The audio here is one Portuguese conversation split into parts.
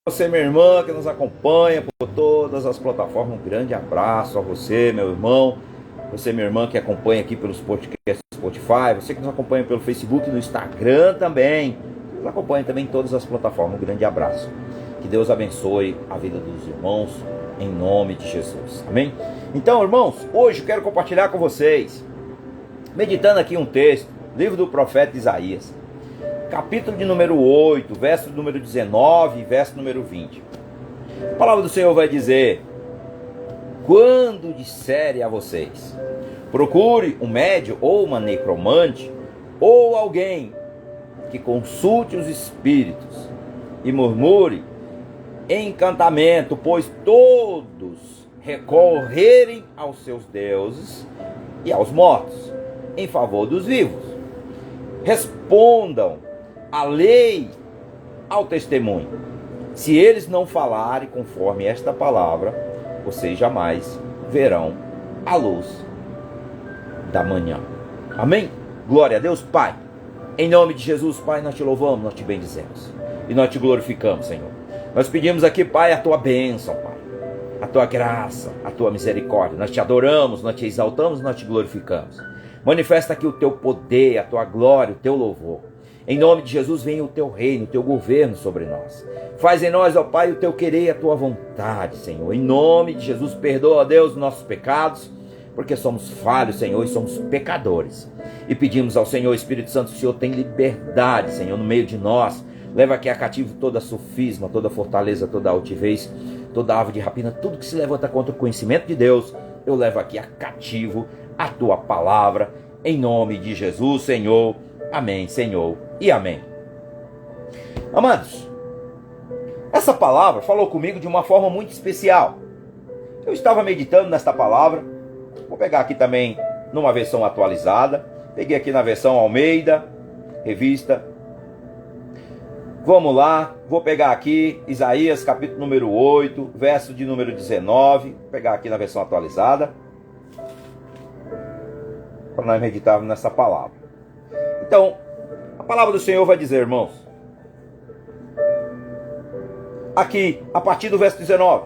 Você, minha irmã, que nos acompanha por todas as plataformas, um grande abraço a você, meu irmão. Você, minha irmã, que acompanha aqui pelos podcasts do Spotify. Você que nos acompanha pelo Facebook e no Instagram também. Nos acompanha também em todas as plataformas. Um grande abraço. Que Deus abençoe a vida dos irmãos, em nome de Jesus. Amém? Então, irmãos, hoje eu quero compartilhar com vocês, meditando aqui um texto, livro do profeta Isaías. Capítulo de número 8, verso número 19 e verso número 20. A palavra do Senhor vai dizer: quando disserem a vocês, procure um médium ou uma necromante, ou alguém que consulte os espíritos, e murmure encantamento, pois todos recorrerem aos seus deuses e aos mortos, em favor dos vivos. Respondam a lei ao testemunho. Se eles não falarem conforme esta palavra, vocês jamais verão a luz da manhã. Amém? Glória a Deus, Pai. Em nome de Jesus, Pai, nós te louvamos, nós te bendizemos e nós te glorificamos, Senhor. Nós pedimos aqui, Pai, a tua bênção, Pai, a tua graça, a tua misericórdia. Nós te adoramos, nós te exaltamos, nós te glorificamos. Manifesta aqui o teu poder, a tua glória, o teu louvor. Em nome de Jesus, venha o teu reino, o teu governo sobre nós. Faz em nós, ó Pai, o teu querer e a tua vontade, Senhor. Em nome de Jesus, perdoa, Deus, os nossos pecados, porque somos falhos, Senhor, e somos pecadores. E pedimos ao Senhor, Espírito Santo, o Senhor tem liberdade, Senhor, no meio de nós. Leva aqui a cativo toda sofisma, toda fortaleza, toda altivez, toda ave de rapina, tudo que se levanta contra o conhecimento de Deus. Eu levo aqui a cativo a tua palavra, em nome de Jesus, Senhor. Amém, Senhor, e amém. Amados, essa palavra falou comigo de uma forma muito especial. Eu estava meditando nesta palavra. Vou pegar aqui também numa versão atualizada. Peguei aqui na versão Almeida, revista. Vamos lá, vou pegar aqui Isaías capítulo número 8, verso de número 19. Vou pegar aqui na versão atualizada, para nós meditarmos nessa palavra. Então, a palavra do Senhor vai dizer, irmãos, aqui, a partir do verso 19: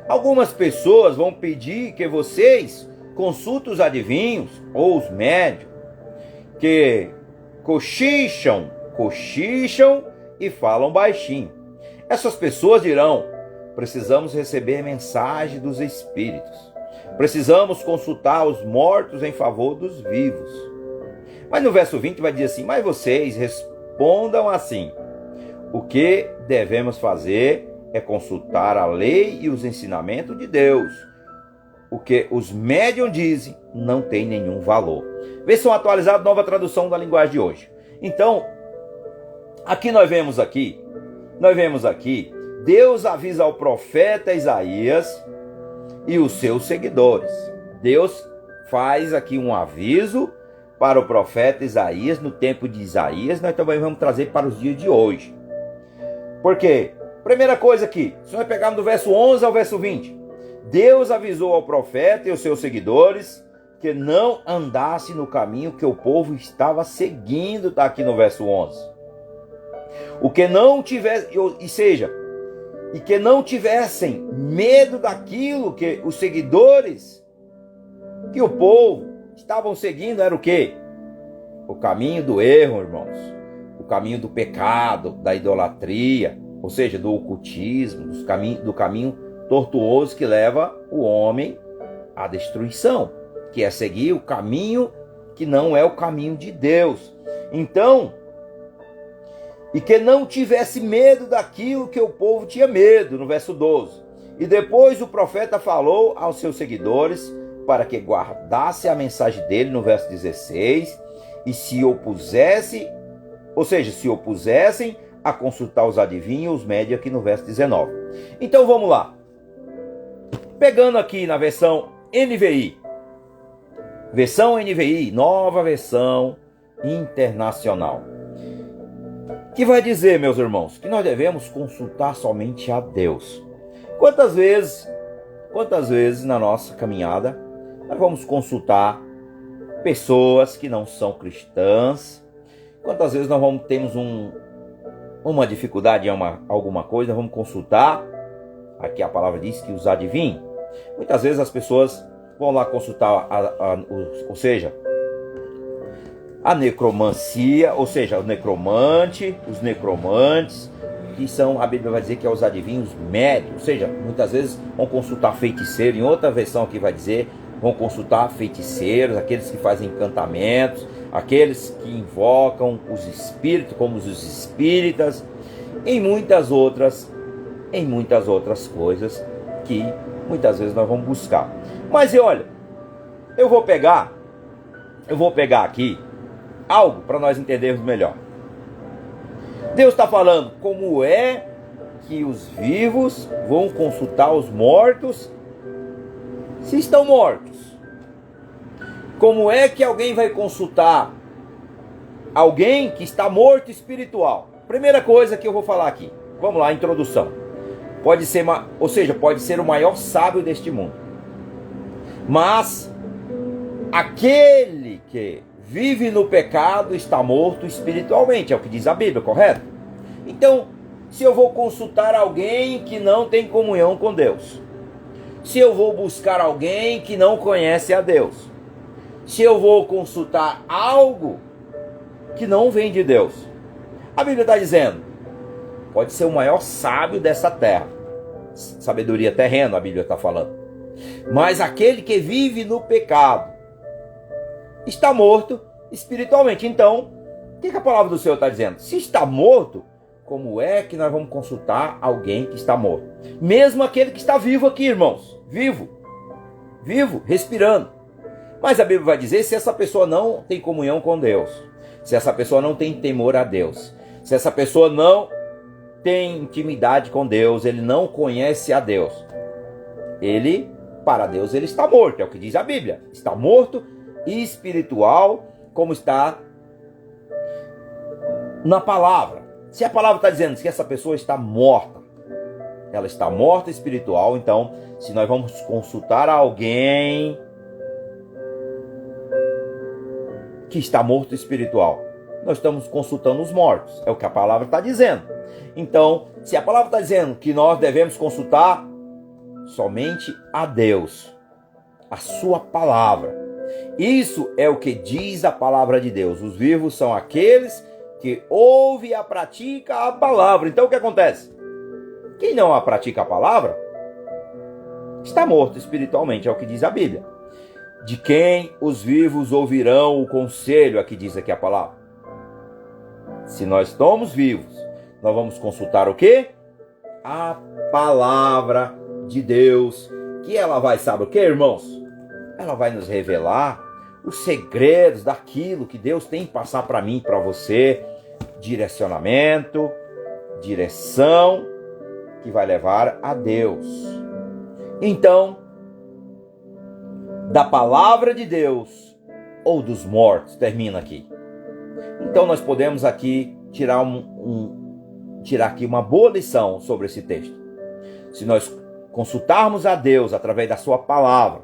algumas pessoas vão pedir que vocês consultem os adivinhos ou os médios, que cochicham e falam baixinho. Essas pessoas dirão: precisamos receber mensagem dos espíritos, precisamos consultar os mortos em favor dos vivos. Mas no verso 20 vai dizer assim: mas vocês respondam assim: o que devemos fazer é consultar a lei e os ensinamentos de Deus. O que os médiuns dizem não tem nenhum valor. Versão atualizada, nova tradução da linguagem de hoje. Então, aqui nós vemos aqui, Deus avisa ao profeta Isaías e os seus seguidores. Deus faz aqui um aviso para o profeta Isaías, no tempo de Isaías, nós também vamos trazer para os dias de hoje. Por quê? Primeira coisa aqui, se nós pegarmos do verso 11 ao verso 20, Deus avisou ao profeta e aos seus seguidores que não andasse no caminho que o povo estava seguindo, está aqui no verso 11. O que não tivesse, e que não tivessem medo daquilo que os seguidores, que o povo estavam seguindo, era o quê? O caminho do erro, irmãos. O caminho do pecado, da idolatria, ou seja, do ocultismo, do caminho tortuoso que leva o homem à destruição, que é seguir o caminho que não é o caminho de Deus. Então, e que não tivesse medo daquilo que o povo tinha medo, no verso 12. E depois o profeta falou aos seus seguidores para que guardasse a mensagem dele, no verso 16, e se opusessem a consultar os adivinhos, os médios, aqui no verso 19. Então vamos lá. Pegando aqui na versão NVI, nova versão internacional, que vai dizer, meus irmãos, que nós devemos consultar somente a Deus. Quantas vezes na nossa caminhada nós vamos consultar pessoas que não são cristãs? Quantas vezes nós temos uma dificuldade em alguma coisa, vamos consultar. Aqui a palavra diz que os adivinhos. Muitas vezes as pessoas vão lá consultar, ou seja, a necromancia, ou seja, o necromante, os necromantes, que são, a Bíblia vai dizer que é os adivinhos médios, ou seja, muitas vezes vão consultar feiticeiro, em outra versão aqui vai dizer, vão consultar feiticeiros, aqueles que fazem encantamentos, aqueles que invocam os espíritos, como os espíritas, em muitas outras coisas que muitas vezes nós vamos buscar. Mas olha, eu vou pegar aqui algo para nós entendermos melhor. Deus está falando como é que os vivos vão consultar os mortos se estão mortos. Como é que alguém vai consultar alguém que está morto espiritual? Primeira coisa que eu vou falar aqui. Vamos lá, introdução. Pode ser o maior sábio deste mundo. Mas aquele que vive no pecado está morto espiritualmente, é o que diz a Bíblia, correto? Então, se eu vou consultar alguém que não tem comunhão com Deus, se eu vou buscar alguém que não conhece a Deus, se eu vou consultar algo que não vem de Deus, a Bíblia está dizendo, pode ser o maior sábio dessa terra, sabedoria terrena, a Bíblia está falando, mas aquele que vive no pecado está morto espiritualmente. Então, o que a palavra do Senhor está dizendo? Se está morto, como é que nós vamos consultar alguém que está morto? Mesmo aquele que está vivo aqui, irmãos. Vivo, respirando. Mas a Bíblia vai dizer, se essa pessoa não tem comunhão com Deus, se essa pessoa não tem temor a Deus, se essa pessoa não tem intimidade com Deus, ele não conhece a Deus, para Deus, ele está morto, é o que diz a Bíblia. Está morto espiritual, como está na palavra. Se a palavra está dizendo que essa pessoa está morta, ela está morta espiritual, então, se nós vamos consultar alguém que está morto espiritual, nós estamos consultando os mortos, é o que a palavra está dizendo. Então, se a palavra está dizendo que nós devemos consultar somente a Deus, a sua palavra, isso é o que diz a palavra de Deus. Os vivos são aqueles que ouvem e a praticam a palavra. Então o que acontece? Quem não a pratica a palavra está morto espiritualmente, é o que diz a Bíblia. De quem os vivos ouvirão o conselho, é que diz aqui a palavra. Se nós estamos vivos, nós vamos consultar o quê? A palavra de Deus, que ela vai, sabe o que, irmãos? Ela vai nos revelar os segredos daquilo que Deus tem que passar para mim, para você, direcionamento, direção, que vai levar a Deus. Então, da palavra de Deus ou dos mortos, termina aqui. Então nós podemos aqui tirar aqui uma boa lição sobre esse texto. Se nós consultarmos a Deus através da sua palavra,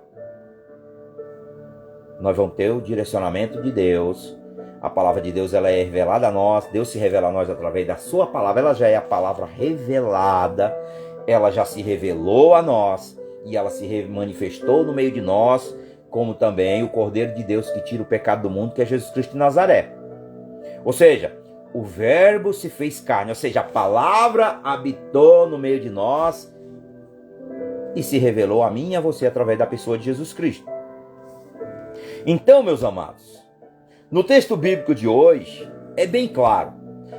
nós vamos ter o direcionamento de Deus. A palavra de Deus, ela é revelada a nós. Deus se revela a nós através da sua palavra. Ela já é a palavra revelada. Ela já se revelou a nós. E ela se manifestou no meio de nós. Como também o Cordeiro de Deus que tira o pecado do mundo, que é Jesus Cristo de Nazaré. Ou seja, o verbo se fez carne. Ou seja, a palavra habitou no meio de nós. E se revelou a mim e a você através da pessoa de Jesus Cristo. Então, meus amados, no texto bíblico de hoje, é bem claro.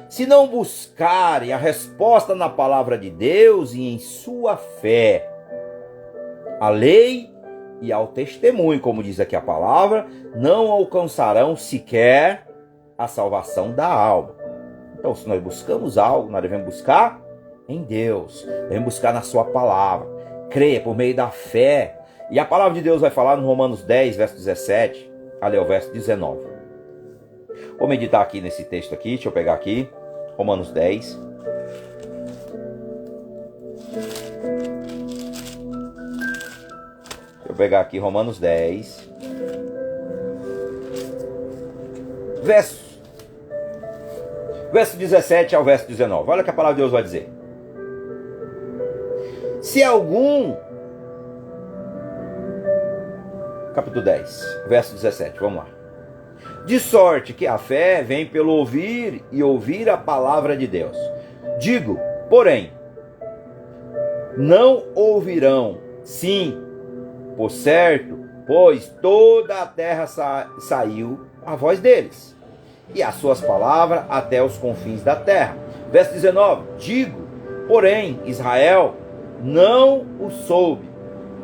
Se não buscarem a resposta na palavra de Deus e em sua fé, a lei e ao testemunho, como diz aqui a palavra, não alcançarão sequer a salvação da alma. Então, se nós buscamos algo, nós devemos buscar em Deus, devemos buscar na sua palavra, crer por meio da fé. E a palavra de Deus vai falar no Romanos 10, verso 17, ali ao verso 19. Vou meditar aqui nesse texto aqui, deixa eu pegar aqui, Romanos 10. Deixa eu pegar aqui Romanos 10. Verso 17 ao verso 19. Olha o que a palavra de Deus vai dizer. Se algum... Capítulo 10, verso 17, vamos lá. De sorte que a fé vem pelo ouvir e ouvir a palavra de Deus. Digo, porém, não ouvirão, sim, por certo, pois toda a terra saiu a voz deles, e as suas palavras até os confins da terra. Verso 19, digo, porém, Israel não o soube.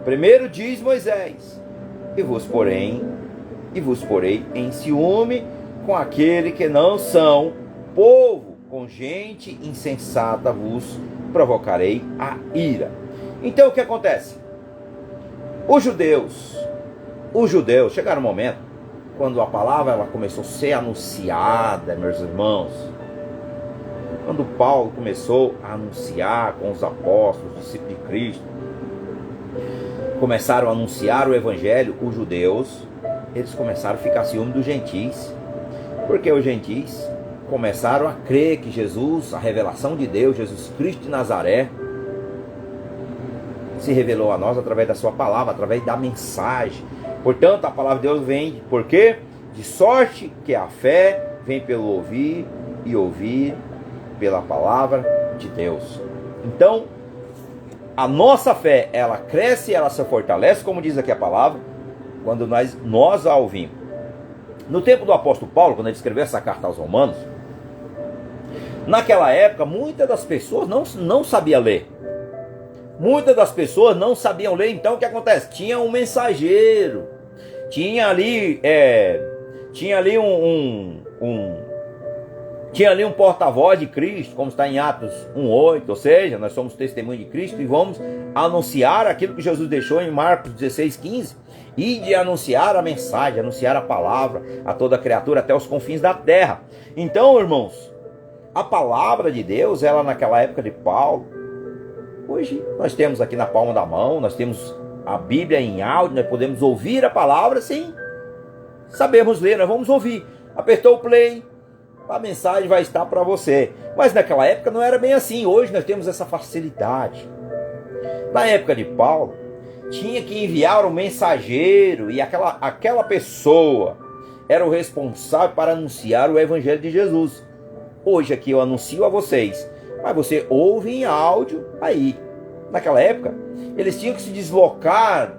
Primeiro diz Moisés, e vos porei em ciúme com aquele que não são povo, com gente insensata vos provocarei a ira. Então o que acontece? Os judeus chegaram um momento quando a palavra ela começou a ser anunciada, meus irmãos. Quando Paulo começou a anunciar com os apóstolos, os discípulos de Cristo, começaram a anunciar o evangelho, os judeus, eles começaram a ficar ciúmes dos gentis, porque os gentis começaram a crer que Jesus, a revelação de Deus, Jesus Cristo de Nazaré, se revelou a nós através da sua palavra, através da mensagem. Portanto, a palavra de Deus vem, por quê? De sorte que a fé vem pelo ouvir e ouvir pela palavra de Deus. Então, a nossa fé, ela cresce, ela se fortalece, como diz aqui a palavra, quando nós a ouvimos. No tempo do apóstolo Paulo, quando ele escreveu essa carta aos Romanos, naquela época, muitas das pessoas não sabiam ler. Muitas das pessoas não sabiam ler, então o que acontece? Tinha um mensageiro, tinha ali um porta-voz de Cristo, como está em Atos 1:8, ou seja, nós somos testemunhos de Cristo e vamos anunciar aquilo que Jesus deixou em Marcos 16:15, e de anunciar a mensagem, anunciar a palavra a toda criatura até os confins da terra. Então, irmãos, a palavra de Deus, ela naquela época de Paulo, hoje nós temos aqui na palma da mão, nós temos a Bíblia em áudio, nós podemos ouvir a palavra sem sabermos ler, nós vamos ouvir. Apertou o play, a mensagem vai estar para você. Mas naquela época não era bem assim, hoje nós temos essa facilidade. Na época de Paulo, tinha que enviar um mensageiro, e aquela pessoa era o responsável para anunciar o Evangelho de Jesus. Hoje aqui eu anuncio a vocês, mas você ouve em áudio aí. Naquela época, eles tinham que se deslocar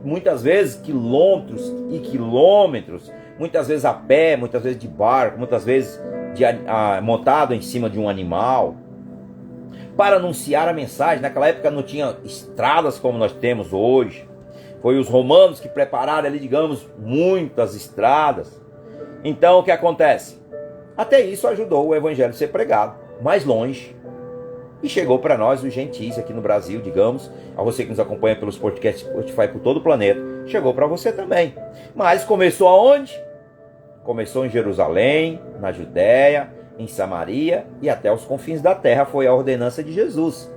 muitas vezes quilômetros e quilômetros, muitas vezes a pé, muitas vezes de barco, muitas vezes montado em cima de um animal, para anunciar a mensagem. Naquela época não tinha estradas como nós temos hoje. Foi os romanos que prepararam ali, digamos, muitas estradas. Então o que acontece? Até isso ajudou o evangelho a ser pregado mais longe. E chegou para nós, os gentis aqui no Brasil, digamos, a você que nos acompanha pelos podcasts Spotify por todo o planeta, chegou para você também. Mas começou aonde? Começou em Jerusalém, na Judéia, em Samaria e até os confins da terra, foi a ordenança de Jesus.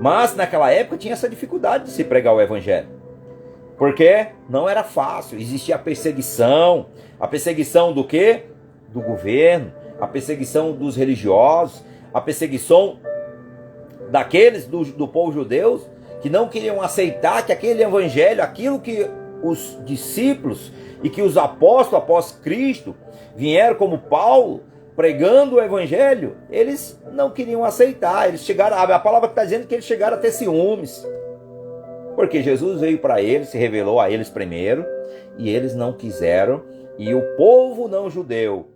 Mas naquela época tinha essa dificuldade de se pregar o evangelho. Porque não era fácil, existia a perseguição do quê? Do governo, a perseguição dos religiosos, a perseguição daqueles do povo judeu que não queriam aceitar que aquele evangelho, aquilo que os discípulos e que os apóstolos após Cristo vieram como Paulo pregando o evangelho, eles não queriam aceitar. Eles chegaram, a palavra está dizendo que eles chegaram a ter ciúmes, porque Jesus veio para eles, se revelou a eles primeiro, e eles não quiseram. E o povo não judeu,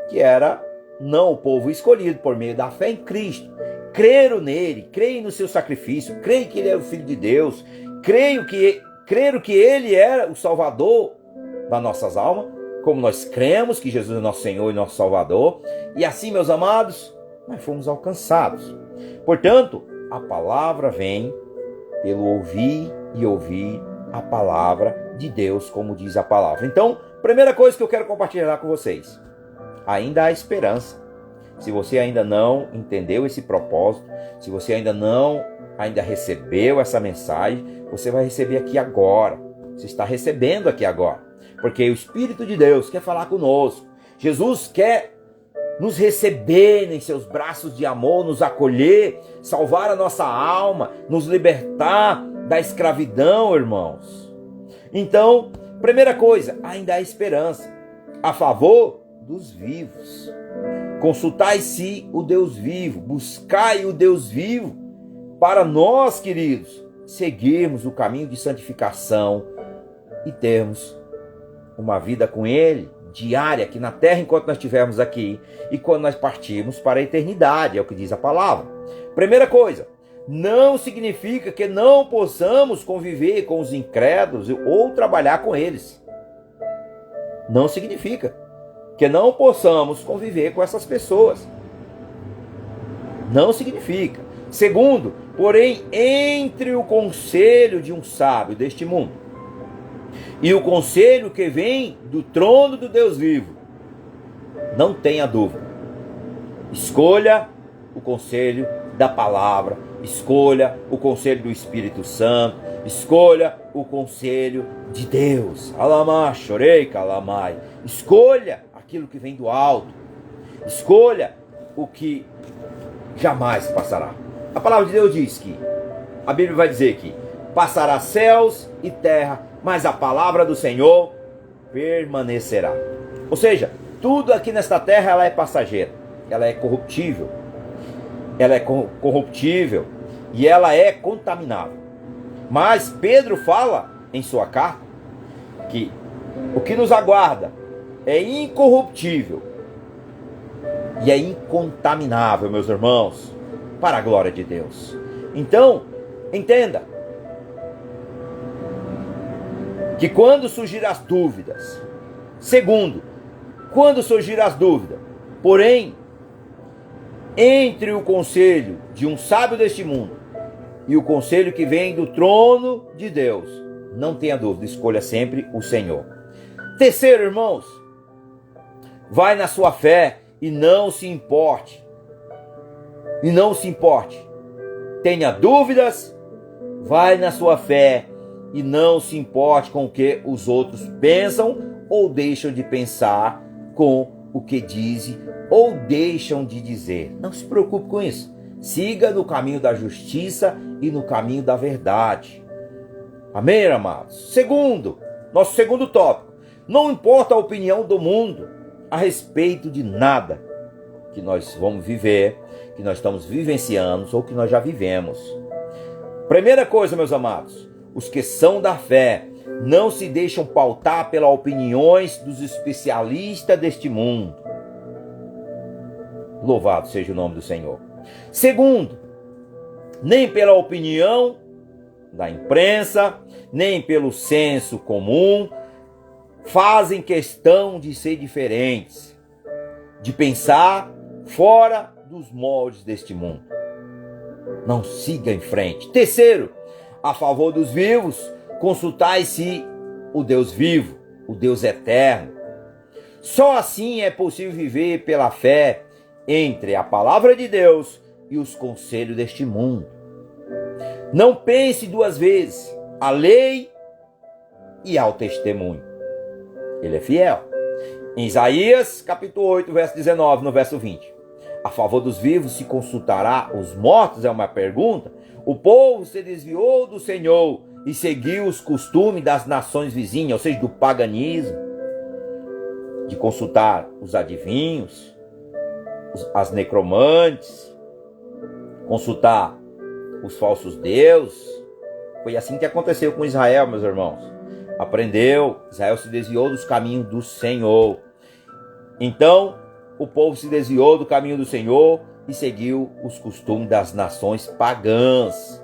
que era não o povo escolhido por meio da fé em Cristo, creram nele, creem no seu sacrifício, creem que ele é o Filho de Deus, creram que ele era o Salvador das nossas almas, como nós cremos que Jesus é nosso Senhor e nosso Salvador. E assim, meus amados, nós fomos alcançados. Portanto, a palavra vem pelo ouvir e ouvir a palavra de Deus, como diz a palavra. Então, primeira coisa que eu quero compartilhar com vocês: ainda há esperança. Se você ainda não entendeu esse propósito, se você ainda recebeu essa mensagem, você vai receber aqui agora. Você está recebendo aqui agora, porque o Espírito de Deus quer falar conosco. Jesus quer nos receber em seus braços de amor, nos acolher, salvar a nossa alma, nos libertar da escravidão, irmãos. Então, primeira coisa, ainda há esperança a favor dos vivos. Consultai-se o Deus vivo, buscai o Deus vivo, para nós, queridos, seguirmos o caminho de santificação e termos uma vida com Ele, diária, aqui na terra, enquanto nós estivermos aqui, e quando nós partirmos para a eternidade, é o que diz a palavra. Primeira coisa, não significa que não possamos conviver com os incrédulos ou trabalhar com eles. Não significa que não possamos conviver com essas pessoas. Não significa. Segundo, porém, entre o conselho de um sábio deste mundo e o conselho que vem do trono do Deus vivo, não tenha dúvida. Escolha o conselho da palavra, escolha o conselho do Espírito Santo, escolha o conselho de Deus. Alamá, chorei, calamai. Escolha aquilo que vem do alto. Escolha o que jamais passará. A palavra de Deus diz que, a Bíblia vai dizer que passará céus e terra, mas a palavra do Senhor permanecerá. Ou seja, tudo aqui nesta terra ela é passageira, ela é corruptível, e ela é contaminável. Mas Pedro fala em sua carta que o que nos aguarda é incorruptível e é incontaminável, meus irmãos, para a glória de Deus. Então, entenda que quando surgir as dúvidas, segundo, quando surgir as dúvidas, porém, entre o conselho de um sábio deste mundo e o conselho que vem do trono de Deus, não tenha dúvida, escolha sempre o Senhor. Terceiro, irmãos, vai na sua fé e não se importe. E não se importe. Tenha dúvidas, vai na sua fé e não se importe com o que os outros pensam ou deixam de pensar, com o que dizem ou deixam de dizer. Não se preocupe com isso. Siga no caminho da justiça e no caminho da verdade. Amém, amados? Segundo, nosso segundo tópico. Não importa a opinião do mundo a respeito de nada que nós vamos viver, que nós estamos vivenciando ou que nós já vivemos. Primeira coisa, meus amados, os que são da fé não se deixam pautar pelas opiniões dos especialistas deste mundo. Louvado seja o nome do Senhor. Segundo, nem pela opinião da imprensa, nem pelo senso comum, fazem questão de ser diferentes, de pensar fora dos moldes deste mundo. Não siga em frente. Terceiro, a favor dos vivos, consultai-se o Deus vivo, o Deus eterno. Só assim é possível viver pela fé entre a palavra de Deus e os conselhos deste mundo. Não pense duas vezes, à lei e ao testemunho. Ele é fiel. Em Isaías, capítulo 8, verso 19, no verso 20. A favor dos vivos se consultará os mortos, é uma pergunta. O povo se desviou do Senhor e seguiu os costumes das nações vizinhas, ou seja, do paganismo, de consultar os adivinhos, as necromantes, consultar os falsos deuses. Foi assim que aconteceu com Israel, meus irmãos. Aprendeu, Israel se desviou dos caminhos do Senhor. Então, o povo se desviou do caminho do Senhor e seguiu os costumes das nações pagãs.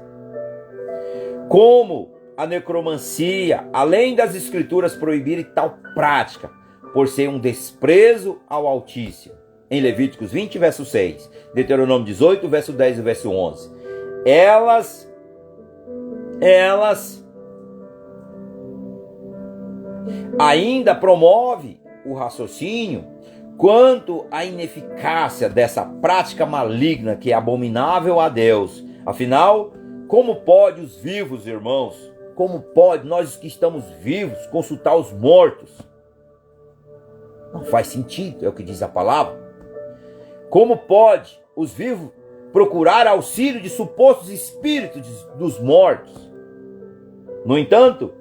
Como a necromancia, além das escrituras proibirem tal prática, por ser um desprezo ao Altíssimo. Em Levíticos 20, verso 6, Deuteronômio 18, verso 10 e verso 11. Elas ainda promovem o raciocínio quanto à ineficácia dessa prática maligna que é abominável a Deus. Afinal, como pode os vivos, irmãos, como pode nós que estamos vivos consultar os mortos? Não faz sentido, é o que diz a palavra. Como pode os vivos procurar auxílio de supostos espíritos dos mortos? No entanto,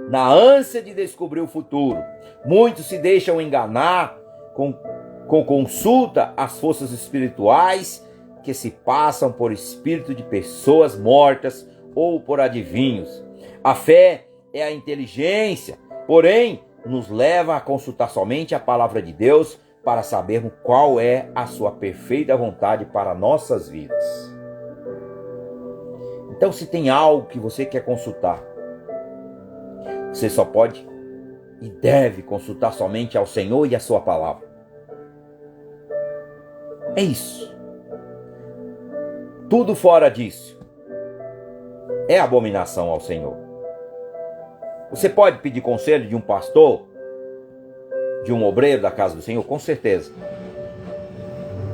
na ânsia de descobrir o futuro, muitos se deixam enganar com consulta às forças espirituais que se passam por espírito de pessoas mortas ou por adivinhos. A fé é a inteligência, porém, nos leva a consultar somente a palavra de Deus para sabermos qual é a sua perfeita vontade para nossas vidas. Então, se tem algo que você quer consultar, você só pode e deve consultar somente ao Senhor e a sua palavra. É isso. Tudo fora disso é abominação ao Senhor. Você pode pedir conselho de um pastor, de um obreiro da casa do Senhor, com certeza.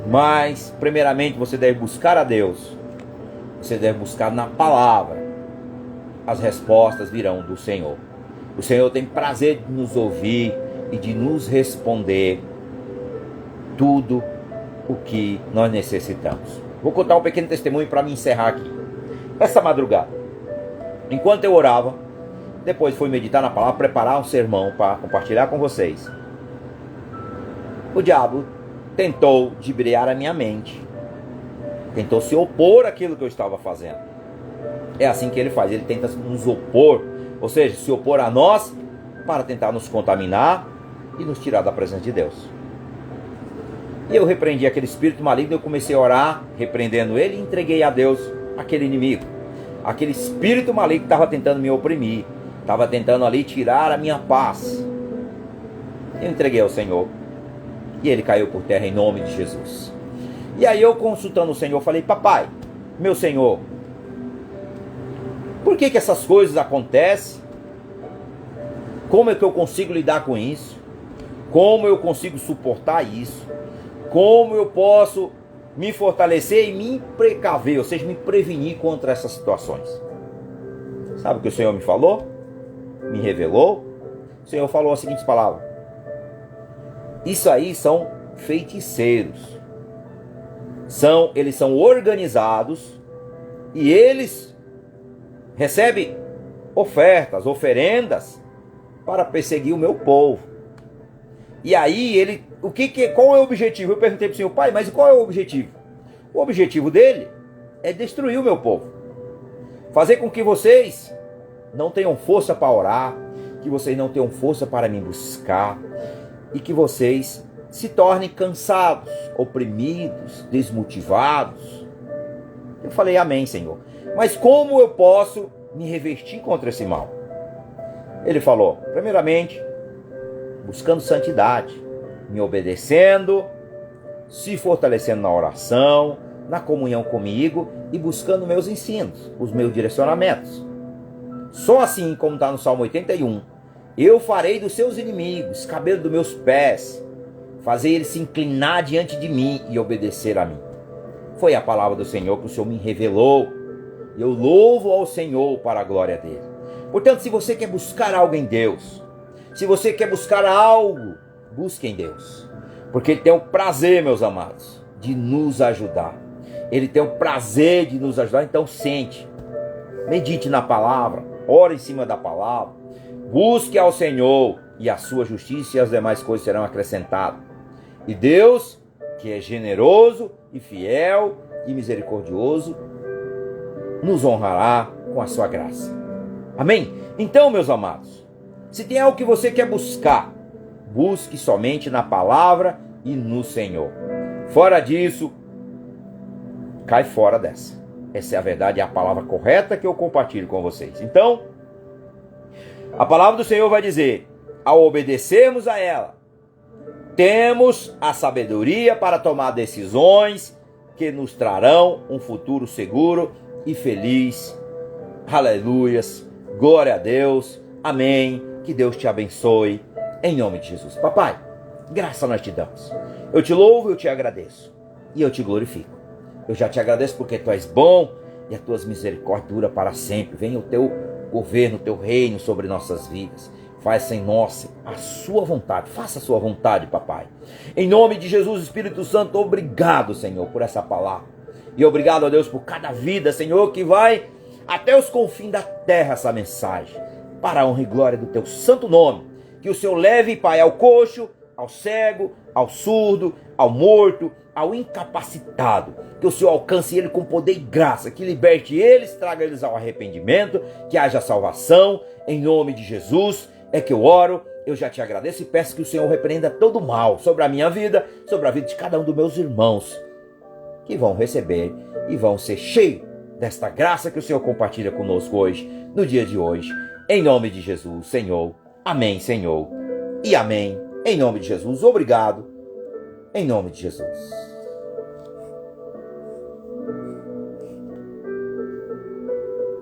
Mas, primeiramente, você deve buscar a Deus. Você deve buscar na palavra. As respostas virão do Senhor. O Senhor tem prazer de nos ouvir e de nos responder tudo o que nós necessitamos. Vou contar um pequeno testemunho para me encerrar aqui. Essa madrugada, enquanto eu orava, depois fui meditar na palavra, preparar um sermão para compartilhar com vocês. O diabo tentou dibriar a minha mente. Tentou se opor àquilo que eu estava fazendo. É assim que ele faz, ele tenta nos opor, ou seja, se opor a nós para tentar nos contaminar e nos tirar da presença de Deus. E eu repreendi aquele espírito maligno, eu comecei a orar, repreendendo ele e entreguei a Deus aquele inimigo. Aquele espírito maligno que estava tentando me oprimir, estava tentando ali tirar a minha paz. Eu entreguei ao Senhor e ele caiu por terra em nome de Jesus. E aí eu, consultando o Senhor, falei: papai, meu Senhor, por que essas coisas acontecem? Como é que eu consigo lidar com isso? Como eu consigo suportar isso? Como eu posso me fortalecer e me precaver, ou seja, me prevenir contra essas situações? Sabe o que o Senhor me falou? Me revelou? O Senhor falou as seguintes palavras: isso aí são feiticeiros. Eles são organizados e eles recebem oferendas para perseguir o meu povo. E aí qual é o objetivo? Eu perguntei para o Senhor: pai, mas qual é o objetivo? O objetivo dele é destruir o meu povo. Fazer com que vocês não tenham força para orar, que vocês não tenham força para me buscar, e que vocês se tornem cansados, oprimidos, desmotivados. Eu falei: amém, Senhor. Mas como eu posso me revestir contra esse mal? Ele falou: primeiramente, buscando santidade, me obedecendo, se fortalecendo na oração, na comunhão comigo e buscando meus ensinos, os meus direcionamentos. Só assim, como está no Salmo 81, eu farei dos seus inimigos cabelo dos meus pés, fazer eles se inclinar diante de mim e obedecer a mim. Foi a palavra do Senhor que o Senhor me revelou. Eu louvo ao Senhor para a glória dele. Portanto, se você quer buscar algo em Deus, se você quer buscar algo, busque em Deus. Porque Ele tem o prazer, meus amados, de nos ajudar. Ele tem o prazer de nos ajudar. Então sente, medite na palavra, ore em cima da palavra, busque ao Senhor e a sua justiça, e as demais coisas serão acrescentadas. E Deus, que é generoso e fiel e misericordioso, nos honrará com a sua graça. Amém? Então, meus amados, se tem algo que você quer buscar, busque somente na palavra e no Senhor. Fora disso, cai fora dessa. Essa é a verdade, é a palavra correta que eu compartilho com vocês. Então, a palavra do Senhor vai dizer: ao obedecermos a ela, temos a sabedoria para tomar decisões que nos trarão um futuro seguro e feliz. Aleluias, glória a Deus, amém. Que Deus te abençoe, em nome de Jesus. Papai, graça nós te damos. Eu te louvo, eu te agradeço e eu te glorifico. Eu já te agradeço porque tu és bom e as tuas misericórdias duram para sempre. Venha o teu governo, o teu reino sobre nossas vidas. Faça em nós a sua vontade. Faça a sua vontade, papai. Em nome de Jesus, Espírito Santo, obrigado, Senhor, por essa palavra. E obrigado, ó Deus, por cada vida, Senhor, que vai até os confins da terra essa mensagem. Para a honra e glória do teu santo nome. Que o Senhor leve, Pai, ao coxo, ao cego, ao surdo, ao morto, ao incapacitado. Que o Senhor alcance ele com poder e graça. Que liberte eles, traga eles ao arrependimento. Que haja salvação. Em nome de Jesus é que eu oro. Eu já te agradeço e peço que o Senhor repreenda todo o mal sobre a minha vida, sobre a vida de cada um dos meus irmãos, que vão receber e vão ser cheios desta graça que o Senhor compartilha conosco hoje, no dia de hoje. Em nome de Jesus, Senhor. Amém, Senhor. E amém. Em nome de Jesus. Obrigado. Em nome de Jesus.